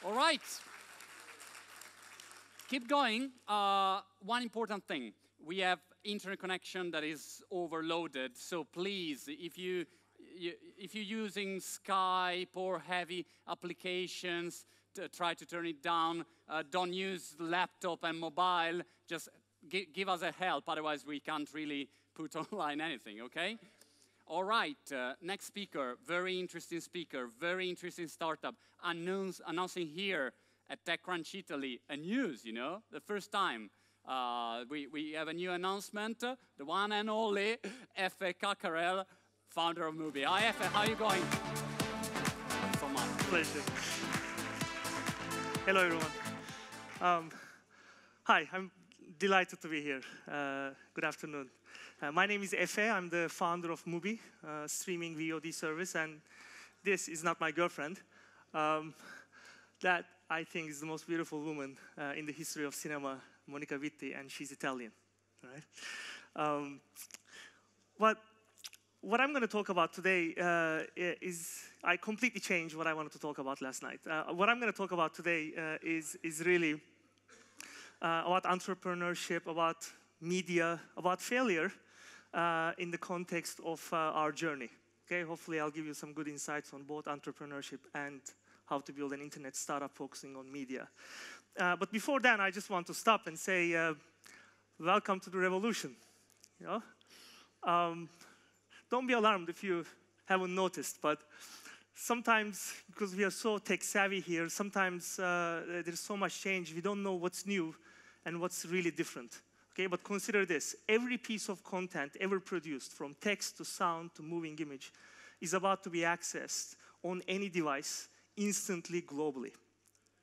All right. Keep going. One important thing. We have internet connection that is overloaded. So please, if you're using Skype or heavy applications, try to turn it down. Don't use laptop and mobile. Just give us a help. Otherwise, we can't really put online anything, okay? All right, next speaker, very interesting speaker, very interesting startup, announcing here at TechCrunch Italy a news, you know, the first time. We have a new announcement, the one and only Efe Cakarel, founder of MUBI. Hi, Efe, how are you going? Thanks so much. Pleasure. Hello, everyone. Hi, I'm delighted to be here. Good afternoon. My name is Efe. I'm the founder of MUBI, streaming VOD service, and this is not my girlfriend. That, I think, is the most beautiful woman in the history of cinema, Monica Vitti, and she's Italian. Right? What I'm going to talk about today is, I completely changed what I wanted to talk about last night. What I'm going to talk about today is really about entrepreneurship, about media, about failure in the context of our journey. Okay, hopefully I'll give you some good insights on both entrepreneurship and how to build an internet startup focusing on media. But before then, I just want to stop and say, welcome to the revolution. You know? Don't be alarmed if you haven't noticed, but sometimes, because we are so tech-savvy here, sometimes there's so much change, we don't know what's new and what's really different. Okay, but consider this. Every piece of content ever produced, from text to sound to moving image, is about to be accessed on any device instantly globally.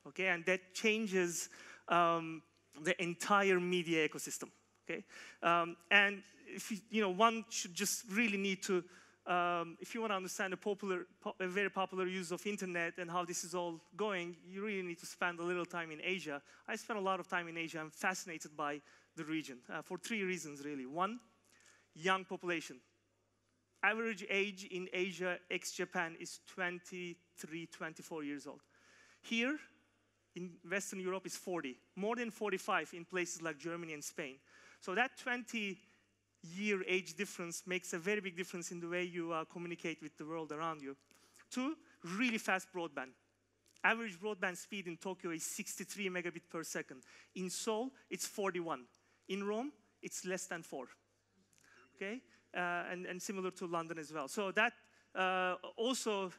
Okay, and that changes the entire media ecosystem. Okay, and if one should just really need to, if you want to understand a very popular use of internet and how this is all going, you really need to spend a little time in Asia. I spent a lot of time in Asia. I'm fascinated by the region for 3 reasons, really. 1, young population. Average age in Asia, ex-Japan, is 23, 24 years old. Here, in Western Europe, is 40. More than 45 in places like Germany and Spain. So that 20-year age difference makes a very big difference in the way you communicate with the world around you. 2, really fast broadband. Average broadband speed in Tokyo is 63 megabit per second. In Seoul, it's 41. In Rome, it's less than 4. Okay? And similar to London as well. So that also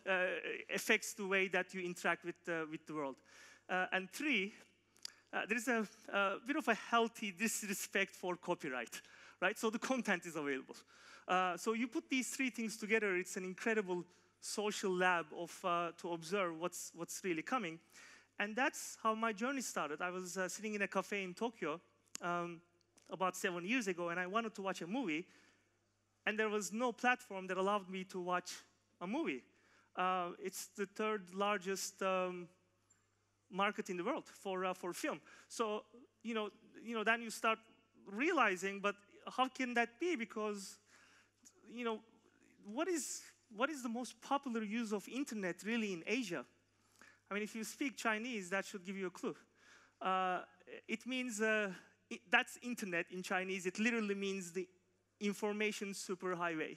affects the way that you interact with the world. And 3, there's a bit of a healthy disrespect for copyright. Right? So the content is available. So you put these 3 things together, it's an incredible social lab to observe what's really coming. And that's how my journey started. I was sitting in a cafe in Tokyo about 7 years ago, and I wanted to watch a movie, and there was no platform that allowed me to watch a movie. It's the 3rd largest market in the world for film. So then you start realizing, but how can that be? Because what is the most popular use of internet really in Asia? I mean, if you speak Chinese, that should give you a clue. It means that's internet in Chinese. It literally means the information superhighway,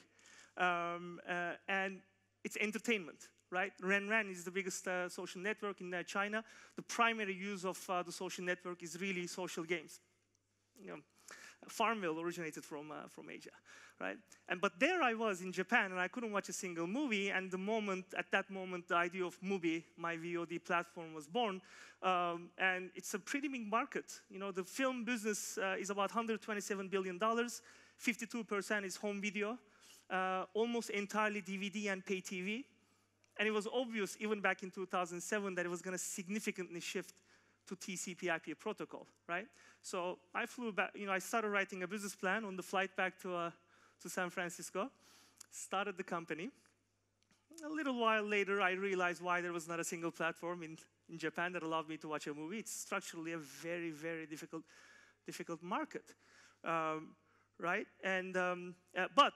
and it's entertainment. Right? Ren is the biggest social network in China. The primary use of the social network is really social games. Farmville originated from Asia, right? But there I was in Japan, and I couldn't watch a single movie. And at that moment, the idea of MUBI, my VOD platform, was born. And it's a pretty big market. The film business is about $127 billion. 52% is home video, almost entirely DVD and pay TV. And it was obvious, even back in 2007, that it was going to significantly shift to TCP/IP protocol, right? So I flew back. I started writing a business plan on the flight back to San Francisco, started the company. A little while later, I realized why there was not a single platform in Japan that allowed me to watch a movie. It's structurally a very, very difficult market, right? But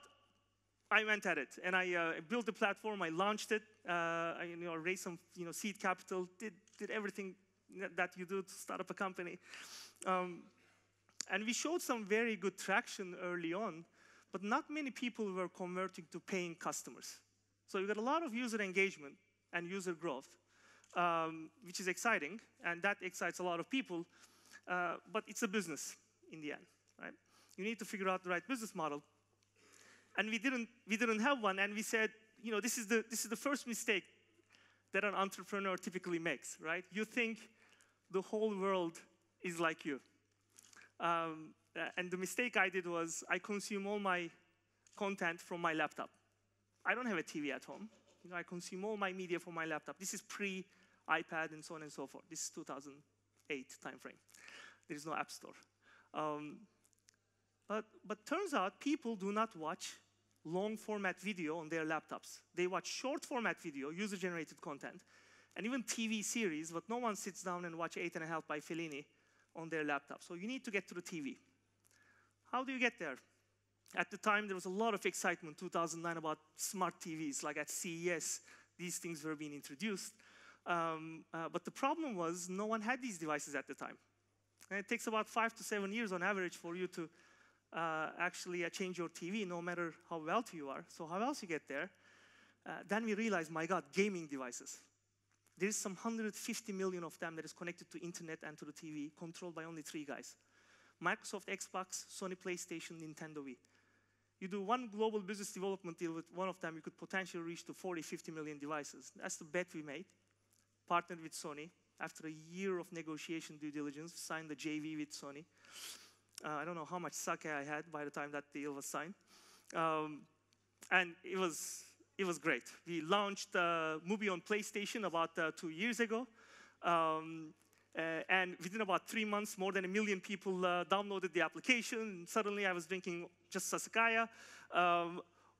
I went at it, and I built the platform. I launched it. I raised some seed capital. Did did everything that you do to start up a company. And we showed some very good traction early on, but not many people were converting to paying customers. So you got a lot of user engagement and user growth, which is exciting, and that excites a lot of people, but it's a business in the end, right? You need to figure out the right business model. And we didn't have one, and we said, you know, this is the first mistake that an entrepreneur typically makes, right? You think the whole world is like you. And the mistake I did was I consume all my content from my laptop. I don't have a TV at home. You know, I consume all my media from my laptop. This is pre-iPad and so on and so forth. This is 2008 timeframe. There is no app store. But turns out people do not watch long format video on their laptops. They watch short format video, user-generated content, and even TV series, but no one sits down and watch 8½" by Fellini on their laptop. So you need to get to the TV. How do you get there? At the time, there was a lot of excitement, 2009, about smart TVs. Like at CES, these things were being introduced. But the problem was no one had these devices at the time. And it takes about 5 to 7 years on average for you to actually change your TV, no matter how wealthy you are. So how else you get there? Then we realized, my God, gaming devices. There's some 150 million of them that is connected to internet and to the TV, controlled by only 3 guys. Microsoft Xbox, Sony PlayStation, Nintendo Wii. You do one global business development deal with one of them, you could potentially reach to 40, 50 million devices. That's the bet we made. Partnered with Sony. After a year of negotiation due diligence, signed the JV with Sony. I don't know how much sake I had by the time that deal was signed. And it was great. We launched MUBI on PlayStation about 2 years ago. And within about 3 months, more than 1 million people downloaded the application. And suddenly I was drinking just Sasaekaya.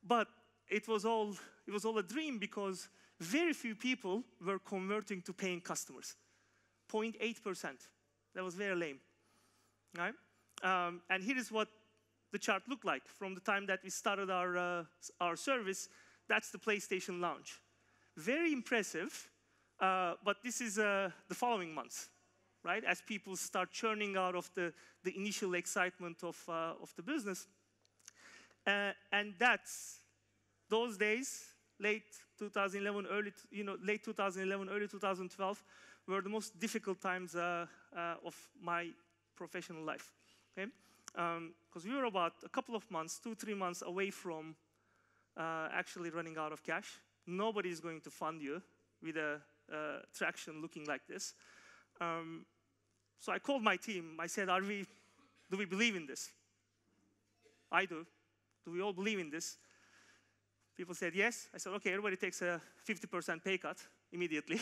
But it was all a dream because very few people were converting to paying customers. 0.8%. That was very lame. Right? And here is what the chart looked like. From the time that we started our service, that's the PlayStation launch. Very impressive, but this is the following months, right? As people start churning out of the initial excitement of the business. And that's those days, late 2011, late 2011, early 2012, were the most difficult times of my professional life. Okay? Because we were about a couple of months, 2-3 months away from actually running out of cash. Nobody is going to fund you with a traction looking like this. So I called my team. I said, do we believe in this? I do. Do we all believe in this? People said yes. I said, okay, everybody takes a 50% pay cut immediately.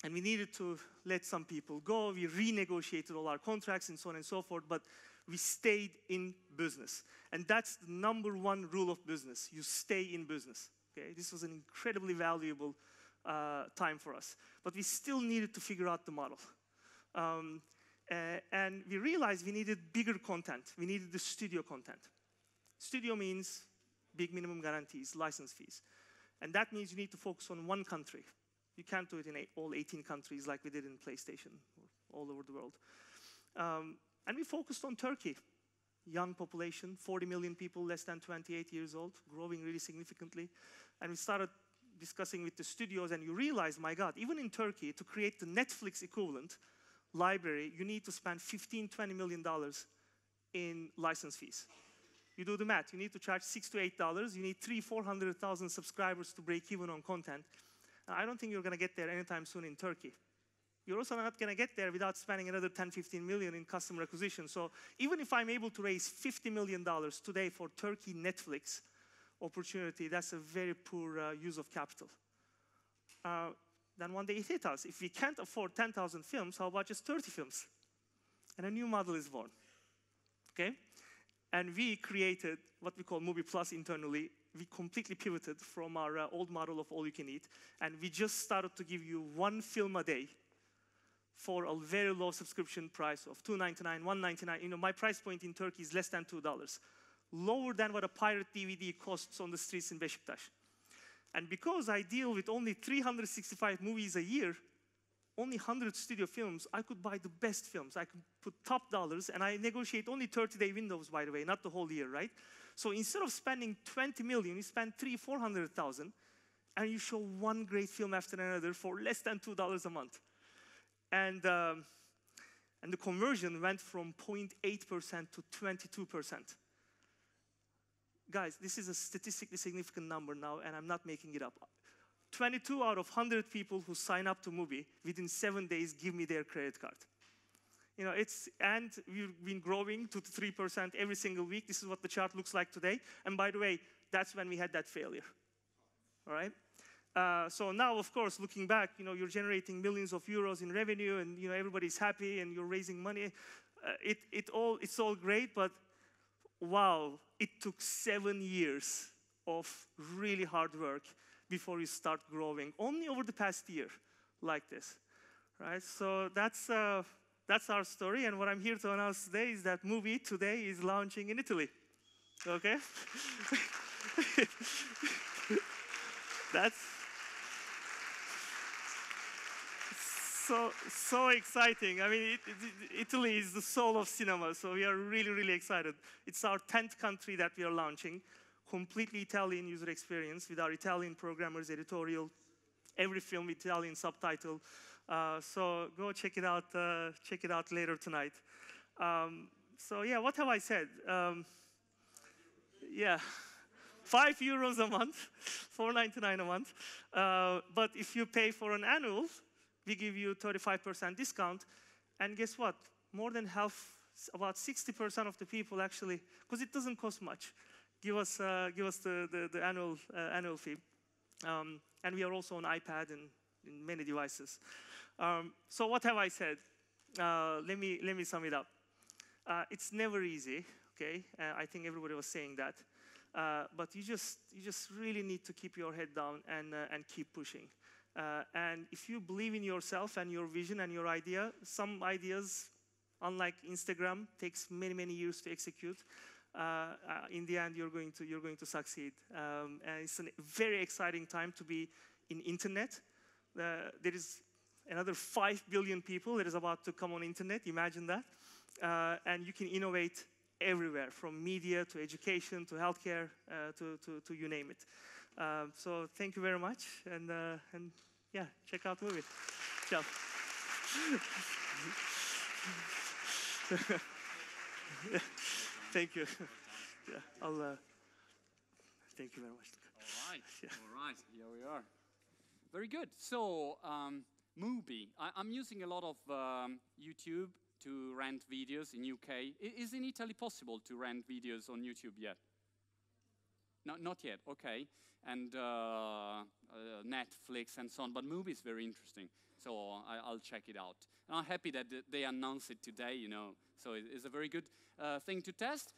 And we needed to let some people go. We renegotiated all our contracts and so on and so forth, but we stayed in business. And that's the #1 rule of business. You stay in business. Okay? This was an incredibly valuable time for us. But we still needed to figure out the model. And we realized we needed bigger content. We needed the studio content. Studio means big minimum guarantees, license fees. And that means you need to focus on one country. You can't do it in all 18 countries like we did in PlayStation, all over the world. And we focused on Turkey. Young population, 40 million people, less than 28 years old, growing really significantly. And we started discussing with the studios, and you realize, my God, even in Turkey, to create the Netflix equivalent library, you need to spend $15–20 million in license fees. You do the math. You need to charge $6 to $8. You need 300,000–400,000 subscribers to break even on content. I don't think you're going to get there anytime soon in Turkey. You're also not going to get there without spending another 10–15 million in customer acquisition. So even if I'm able to raise $50 million today for Turkey Netflix opportunity, that's a very poor use of capital. Then one day it hit us. If we can't afford 10,000 films, how about just 30 films? And a new model is born. Okay? And we created what we call MUBI Plus internally. We completely pivoted from our old model of all you can eat, and we just started to give you 1 film a day for a very low subscription price of $2.99, $1.99. You know, my price point in Turkey is less than $2, lower than what a pirate DVD costs on the streets in Beşiktaş. And because I deal with only 365 movies a year, only 100 studio films, I could buy the best films. I could put top dollars, and I negotiate only 30-day windows, by the way, not the whole year, right? So instead of spending 20 million, you spend 400,000, and you show one great film after another for less than $2 a month. And the conversion went from 0.8% to 22%. Guys, this is a statistically significant number now, and I'm not making it up. 22 out of 100 people who sign up to MUBI, within 7 days, give me their credit card. You know, and we've been growing 2 to 3% every single week. This is what the chart looks like today. And by the way, that's when we had that failure. All right? So now, of course, looking back, you know, you're generating millions of euros in revenue, and you know everybody's happy, and you're raising money. It's all great, but wow, it took 7 years of really hard work before you start growing. Only over the past year, like this, right? So that's our story, and what I'm here to announce today is that MUBI today is launching in Italy. Okay? That's so exciting. I mean, Italy is the soul of cinema, so we are really, really excited. It's our 10th country that we are launching. Completely Italian user experience with our Italian programmers, editorial, every film with Italian subtitle. So go check it out later tonight. So yeah, what have I said? Yeah, €5 a month, $4.99 a month. But if you pay for an annual, we give you 35% discount. And guess what? More than half, about 60% of the people actually, because it doesn't cost much, give us the annual fee. And we are also on iPad and in many devices. So what have I said? Let me sum it up. It's never easy, okay? I think everybody was saying that. But you just really need to keep your head down and keep pushing. And if you believe in yourself and your vision and your idea, some ideas, unlike Instagram, takes many, many years to execute. In the end, you're going to succeed. And it's a very exciting time to be in internet. There is another 5 billion people that is about to come on internet. Imagine that. And you can innovate everywhere, from media to education to healthcare to you name it. So thank you very much, and yeah, check out MUBI. Ciao. Thank you. Yeah, thank you very much. All right, yeah. All right, here we are. Very good. So MUBI, I'm using a lot of YouTube to rent videos in UK. Is in Italy possible to rent videos on YouTube yet? No, not yet, okay. And Netflix and so on, but MUBI is very interesting, so I'll check it out. And I'm happy that they announced it today, you know, so it's a very good thing to test.